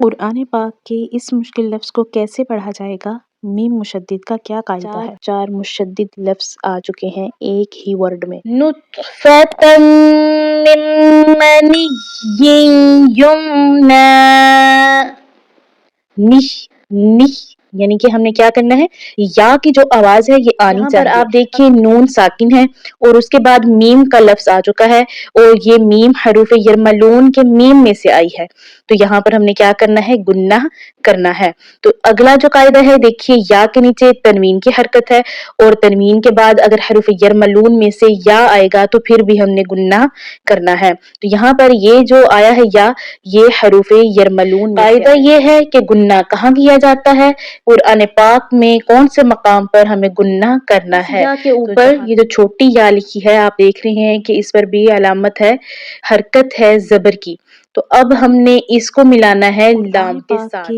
قرآن پاک کے اس مشکل لفظ کو کیسے پڑھا جائے گا؟ میم مشدد کا کیا قاعدہ ہے؟ چار مشدد لفظ آ چکے ہیں ایک ہی ورڈ میں۔ نطفة من منی یمنا، نش یعنی کہ ہم نے کیا کرنا ہے، یا کی جو آواز ہے یہ آنی چاہیے۔ یہاں پر آپ دیکھیے نون ساکن ہے اور اس کے بعد میم کا لفظ آ چکا ہے اور یہ میم حروف یرملون کے میم میں سے آئی ہے، تو یہاں پر ہم نے کیا کرنا ہے، گناہ کرنا ہے۔ تو اگلا جو قاعدہ ہے دیکھیے، یا کے نیچے تنوین کی حرکت ہے اور تنوین کے بعد اگر حروف یرملون میں سے یا آئے گا تو پھر بھی ہم نے گناہ کرنا ہے۔ تو یہاں پر یہ جو آیا ہے یا، یہ حروف یرملون میں سے قاعدہ یہ ہے کہ گناہ کہاں کیا جاتا ہے، قرآن پاک میں کون سے مقام پر ہمیں گناہ کرنا ہے۔ یا کے اوپر یہ جو چھوٹی یا لکھی ہے آپ دیکھ رہے ہیں کہ اس پر بھی علامت ہے، حرکت ہے زبر کی، تو اب ہم نے اس کو ملانا ہے لام کے ساتھ۔